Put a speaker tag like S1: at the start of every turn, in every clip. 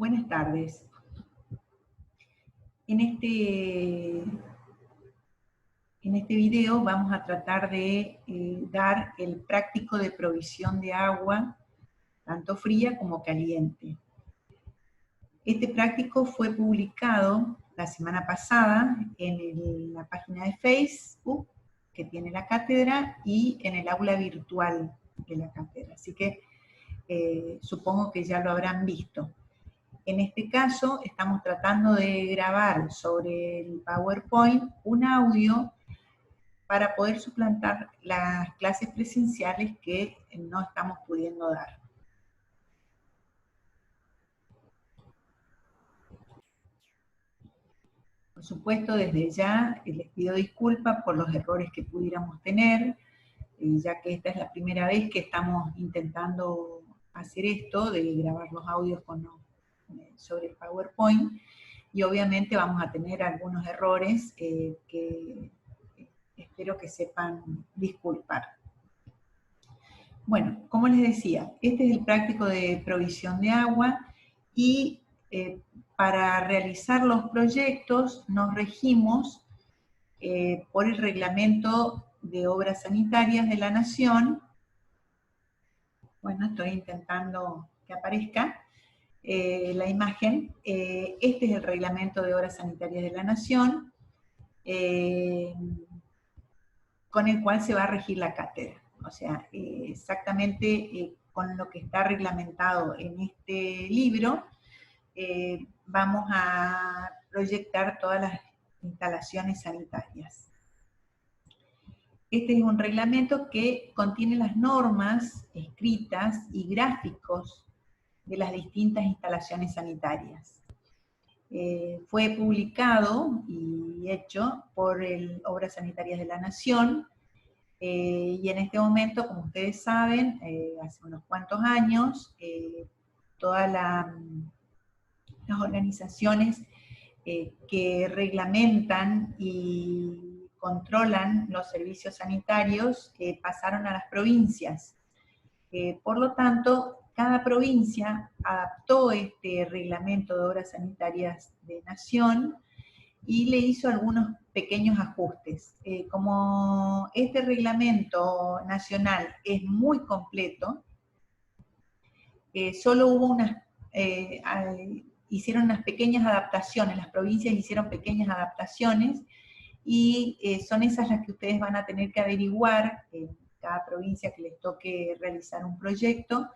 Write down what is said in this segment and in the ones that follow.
S1: Buenas tardes. En este video vamos a tratar de dar el práctico de provisión de agua, tanto fría como caliente. Este práctico fue publicado la semana pasada en la página de Facebook que tiene la cátedra y en el aula virtual de la cátedra. Así que supongo que ya lo habrán visto. En este caso, estamos tratando de grabar sobre el PowerPoint un audio para poder suplantar las clases presenciales que no estamos pudiendo dar. Por supuesto, desde ya les pido disculpas por los errores que pudiéramos tener, ya que esta es la primera vez que estamos intentando hacer esto, de grabar los audios sobre el PowerPoint, y obviamente vamos a tener algunos errores que espero que sepan disculpar. Bueno, como les decía, este es el práctico de provisión de agua y para realizar los proyectos nos regimos por el Reglamento de Obras Sanitarias de la Nación. Bueno, estoy intentando que aparezca la imagen. Este es el Reglamento de Obras Sanitarias de la Nación, con el cual se va a regir la cátedra. O sea, exactamente con lo que está reglamentado en este libro, vamos a proyectar todas las instalaciones sanitarias. Este es un reglamento que contiene las normas escritas y gráficos de las distintas instalaciones sanitarias. Fue publicado y hecho por el Obras Sanitarias de la Nación, y en este momento, como ustedes saben, hace unos cuantos años, todas las organizaciones que reglamentan y controlan los servicios sanitarios pasaron a las provincias. Por lo tanto, cada provincia adaptó este reglamento de obras sanitarias de Nación y le hizo algunos pequeños ajustes. Como este reglamento nacional es muy completo, solo hubo hicieron unas pequeñas adaptaciones, las provincias hicieron pequeñas adaptaciones, y son esas las que ustedes van a tener que averiguar, cada provincia que les toque realizar un proyecto,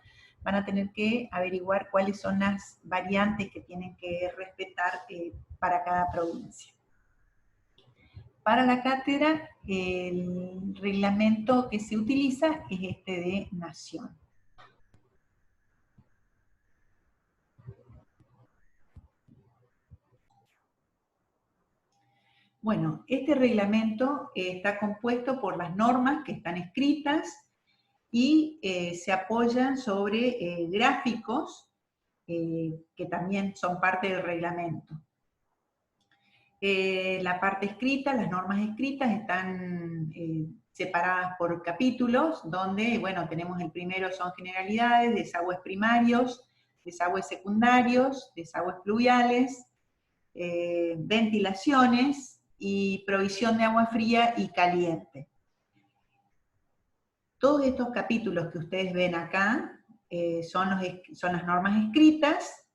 S1: van a tener que averiguar cuáles son las variantes que tienen que respetar para cada provincia. Para la cátedra, el reglamento que se utiliza es este de Nación. Bueno, este reglamento está compuesto por las normas que están escritas y se apoyan sobre gráficos que también son parte del reglamento. La parte escrita, las normas escritas están separadas por capítulos, donde, bueno, tenemos el primero son generalidades, desagües primarios, desagües secundarios, desagües pluviales, ventilaciones y provisión de agua fría y caliente. Todos estos capítulos que ustedes ven acá son las normas escritas,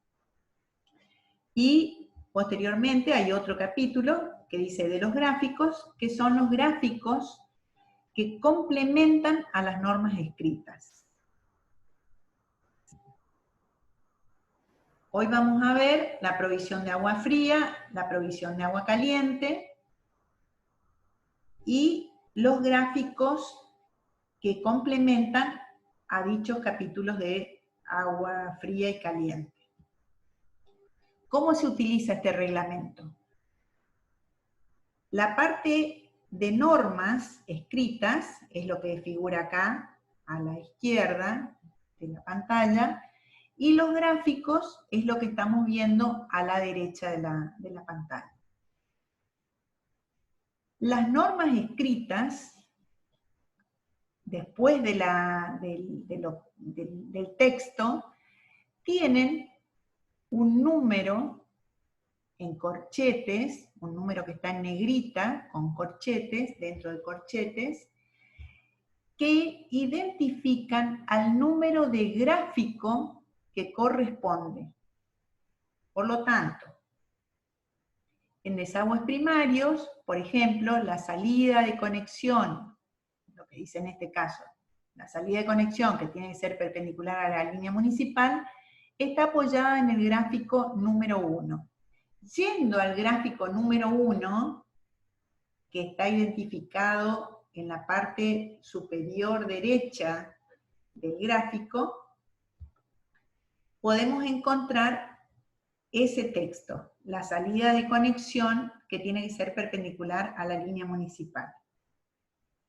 S1: y posteriormente hay otro capítulo que dice de los gráficos, que son los gráficos que complementan a las normas escritas. Hoy vamos a ver la provisión de agua fría, la provisión de agua caliente, y los gráficos que complementan a dichos capítulos de agua fría y caliente. ¿Cómo se utiliza este reglamento? La parte de normas escritas es lo que figura acá a la izquierda de la pantalla, y los gráficos es lo que estamos viendo a la derecha de la pantalla. Las normas escritas, después del texto, tienen un número en corchetes, un número que está en negrita, con corchetes, dentro de corchetes, que identifican al número de gráfico que corresponde. Por lo tanto, en desagües primarios, por ejemplo, la salida de conexión, lo que dice en este caso, la salida de conexión que tiene que ser perpendicular a la línea municipal, está apoyada en el gráfico número 1. Yendo al gráfico número 1, que está identificado en la parte superior derecha del gráfico, podemos encontrar ese texto, la salida de conexión que tiene que ser perpendicular a la línea municipal.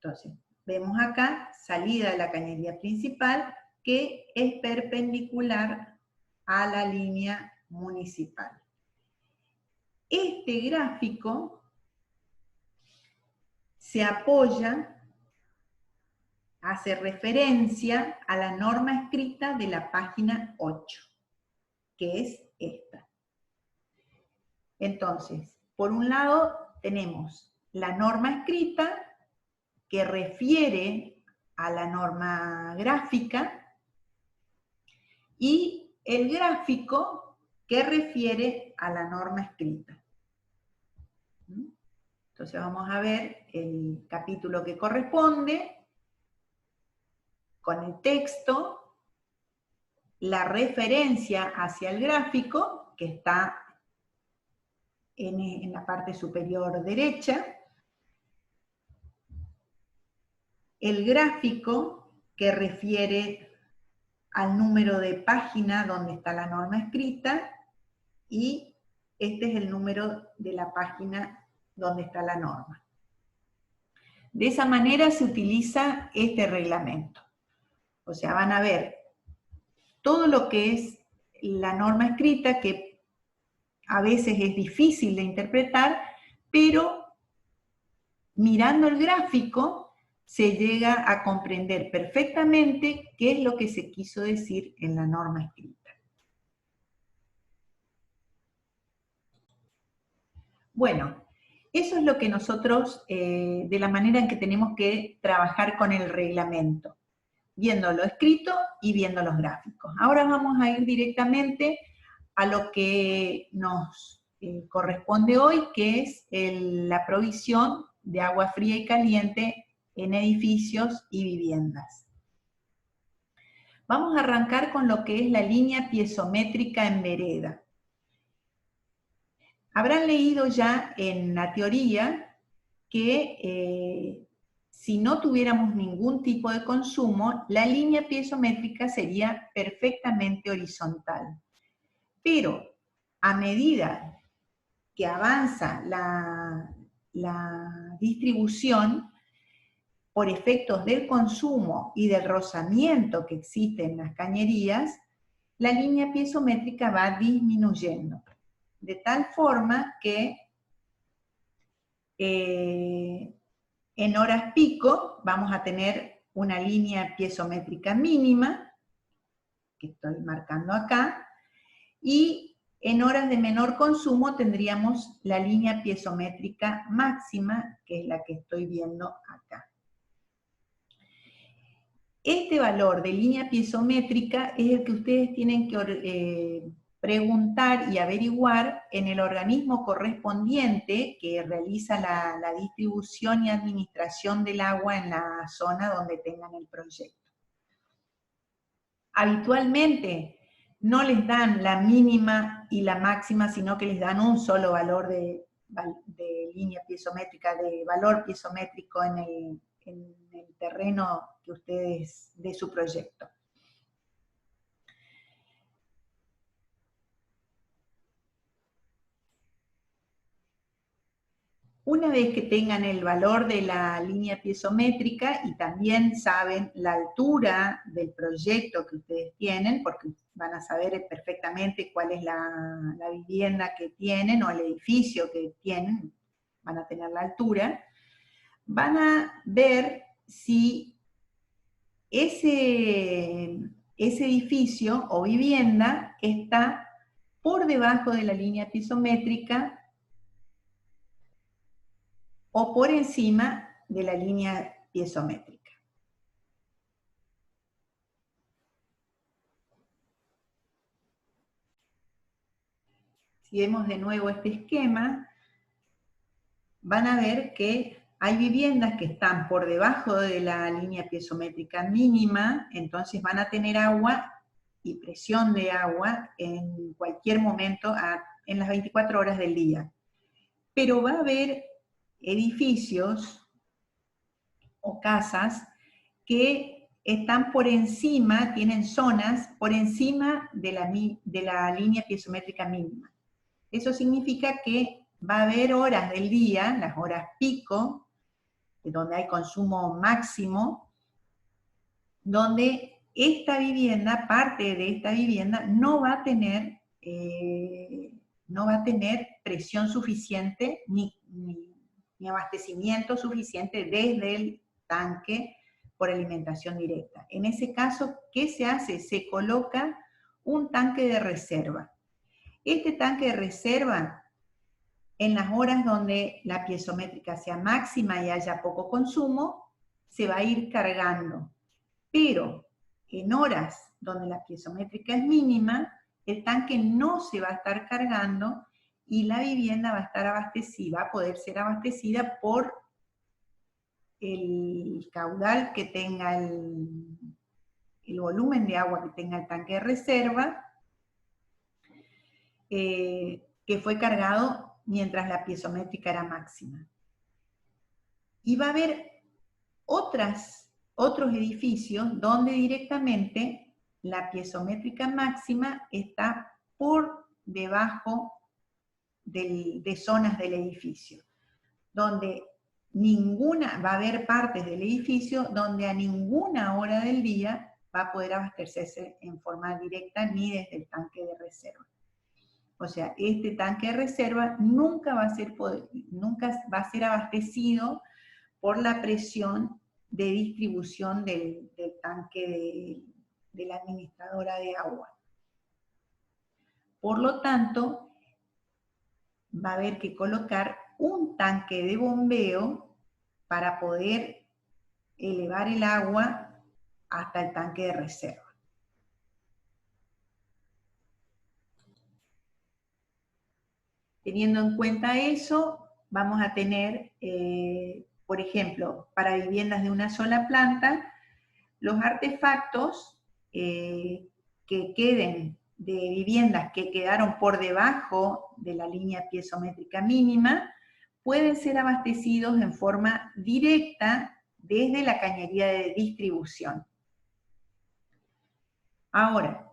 S1: Entonces, vemos acá salida de la cañería principal que es perpendicular a la línea municipal. Este gráfico se apoya, hace referencia a la norma escrita de la página 8, que es esta. Entonces, por un lado tenemos la norma escrita que refiere a la norma gráfica y el gráfico que refiere a la norma escrita. Entonces vamos a ver el capítulo que corresponde con el texto, la referencia hacia el gráfico que está en la parte superior derecha, el gráfico que refiere al número de página donde está la norma escrita, y este es el número de la página donde está la norma. De esa manera se utiliza este reglamento. O sea, van a ver todo lo que es la norma escrita, que a veces es difícil de interpretar, pero mirando el gráfico se llega a comprender perfectamente qué es lo que se quiso decir en la norma escrita. Bueno, eso es lo que nosotros, de la manera en que tenemos que trabajar con el reglamento, viendo lo escrito y viendo los gráficos. Ahora vamos a ir directamente a lo que nos corresponde hoy, que es la provisión de agua fría y caliente en edificios y viviendas. Vamos a arrancar con lo que es la línea piezométrica en vereda. Habrán leído ya en la teoría que si no tuviéramos ningún tipo de consumo, la línea piezométrica sería perfectamente horizontal. Pero a medida que avanza la distribución, por efectos del consumo y del rozamiento que existe en las cañerías, la línea piezométrica va disminuyendo. De tal forma que en horas pico vamos a tener una línea piezométrica mínima, que estoy marcando acá, y en horas de menor consumo tendríamos la línea piezométrica máxima, que es la que estoy viendo acá. Este valor de línea piezométrica es el que ustedes tienen que preguntar y averiguar en el organismo correspondiente que realiza la distribución y administración del agua en la zona donde tengan el proyecto. Habitualmente no les dan la mínima y la máxima, sino que les dan un solo valor de línea piezométrica, de valor piezométrico en el terreno que ustedes de su proyecto. Una vez que tengan el valor de la línea piezométrica y también saben la altura del proyecto que ustedes tienen, porque van a saber perfectamente cuál es la vivienda que tienen o el edificio que tienen, van a tener la altura, van a ver si ese edificio o vivienda está por debajo de la línea piezométrica o por encima de la línea piezométrica. Si vemos de nuevo este esquema, van a ver que hay viviendas que están por debajo de la línea piezométrica mínima, entonces van a tener agua y presión de agua en cualquier momento en las 24 horas del día. Pero va a haber edificios o casas que están por encima, tienen zonas por encima de la línea piezométrica mínima. Eso significa que va a haber horas del día, las horas pico, donde hay consumo máximo, donde esta vivienda, parte de esta vivienda, no va a tener presión suficiente ni abastecimiento suficiente desde el tanque por alimentación directa. En ese caso, ¿qué se hace? Se coloca un tanque de reserva. Este tanque de reserva, en las horas donde la piezométrica sea máxima y haya poco consumo, se va a ir cargando. Pero en horas donde la piezométrica es mínima, el tanque no se va a estar cargando y la vivienda va a estar abastecida, va a poder ser abastecida por el caudal que tenga el volumen de agua que tenga el tanque de reserva, que fue cargado mientras la piezométrica era máxima. Y va a haber otros edificios donde directamente la piezométrica máxima está por debajo de zonas del edificio, donde va a haber partes del edificio donde a ninguna hora del día va a poder abastecerse en forma directa ni desde el tanque de reserva. O sea, este tanque de reserva nunca va a ser abastecido por la presión de distribución del tanque de la administradora de agua. Por lo tanto, va a haber que colocar un tanque de bombeo para poder elevar el agua hasta el tanque de reserva. Teniendo en cuenta eso, vamos a tener, por ejemplo, para viviendas de una sola planta, los artefactos que queden de viviendas que quedaron por debajo de la línea piezométrica mínima, pueden ser abastecidos en forma directa desde la cañería de distribución. Ahora,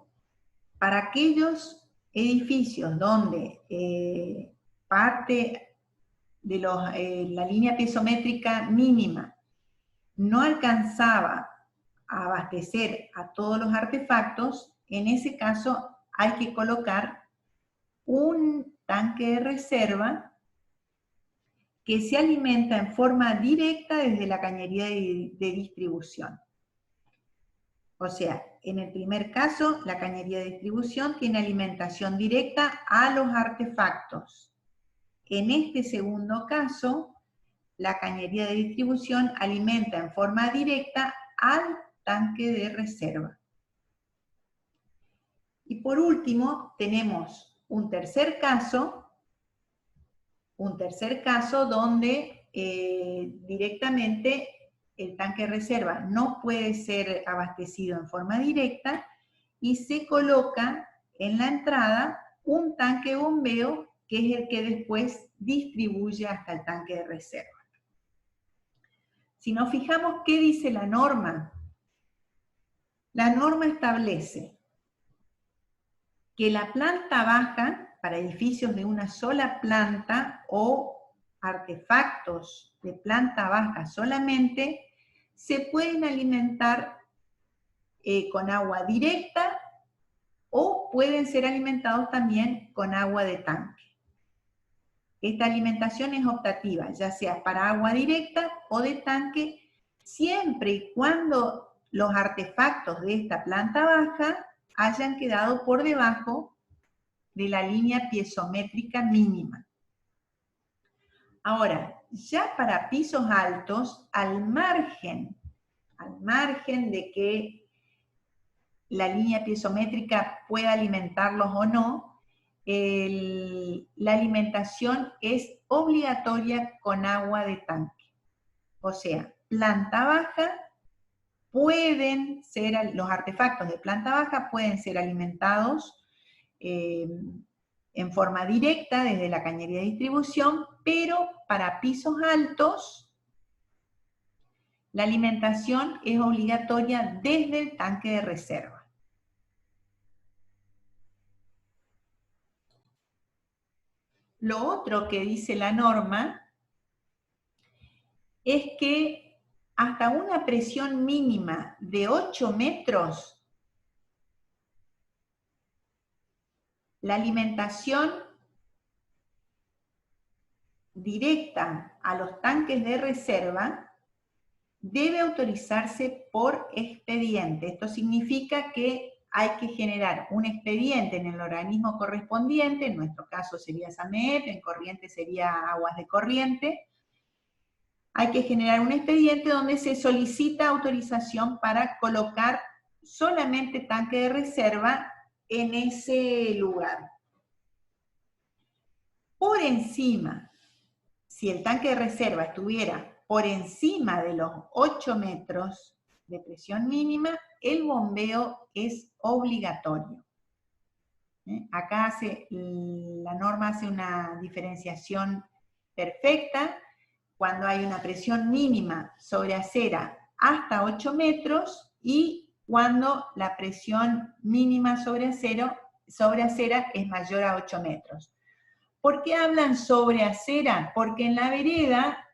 S1: para aquellos edificios donde parte de la línea piezométrica mínima no alcanzaba a abastecer a todos los artefactos, en ese caso hay que colocar un tanque de reserva que se alimenta en forma directa desde la cañería de distribución. O sea, en el primer caso, la cañería de distribución tiene alimentación directa a los artefactos. En este segundo caso, la cañería de distribución alimenta en forma directa al tanque de reserva. Y por último, tenemos un tercer caso donde directamente el tanque de reserva no puede ser abastecido en forma directa y se coloca en la entrada un tanque de bombeo que es el que después distribuye hasta el tanque de reserva. Si nos fijamos qué dice la norma establece que la planta baja, para edificios de una sola planta o artefactos de planta baja solamente, se pueden alimentar con agua directa o pueden ser alimentados también con agua de tanque. Esta alimentación es optativa, ya sea para agua directa o de tanque, siempre y cuando los artefactos de esta planta baja hayan quedado por debajo de la línea piezométrica mínima. Ahora, ya para pisos altos, al margen de que la línea piezométrica pueda alimentarlos o no, la alimentación es obligatoria con agua de tanque. O sea, planta baja los artefactos de planta baja pueden ser alimentados en forma directa desde la cañería de distribución, pero para pisos altos la alimentación es obligatoria desde el tanque de reserva. Lo otro que dice la norma es que hasta una presión mínima de 8 metros, la alimentación directa a los tanques de reserva debe autorizarse por expediente. Esto significa que hay que generar un expediente en el organismo correspondiente, en nuestro caso sería SAMEP, en corriente sería Aguas de Corriente. Hay que generar un expediente donde se solicita autorización para colocar solamente tanque de reserva en ese lugar. Por encima, si el tanque de reserva estuviera por encima de los 8 metros de presión mínima, el bombeo es obligatorio. Acá la norma hace una diferenciación perfecta. Cuando hay una presión mínima sobre acera hasta 8 metros y cuando la presión mínima sobre acera es mayor a 8 metros. ¿Por qué hablan sobre acera? Porque en la vereda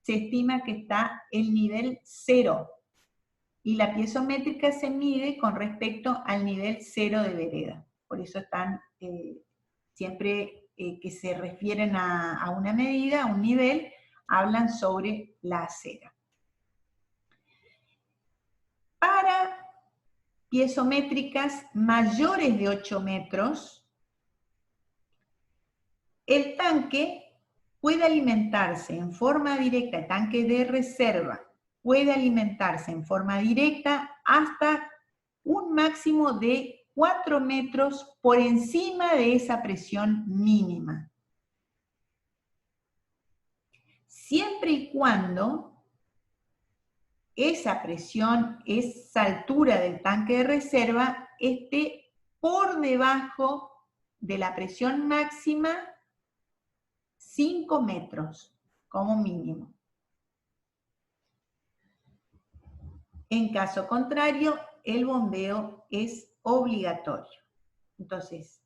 S1: se estima que está el nivel 0 y la piezométrica se mide con respecto al nivel 0 de vereda. Por eso están siempre que se refieren a una medida, a un nivel, hablan sobre la acera. Para piezométricas mayores de 8 metros, el tanque puede alimentarse en forma directa, el tanque de reserva puede alimentarse en forma directa hasta un máximo de 4 metros por encima de esa presión mínima. Siempre y cuando esa presión, esa altura del tanque de reserva esté por debajo de la presión máxima 5 metros como mínimo. En caso contrario, el bombeo es obligatorio. Entonces,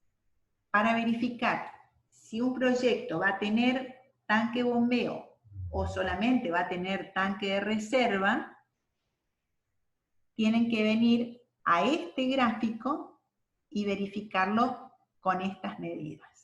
S1: para verificar si un proyecto va a tener tanque bombeo o solamente va a tener tanque de reserva, tienen que venir a este gráfico y verificarlo con estas medidas.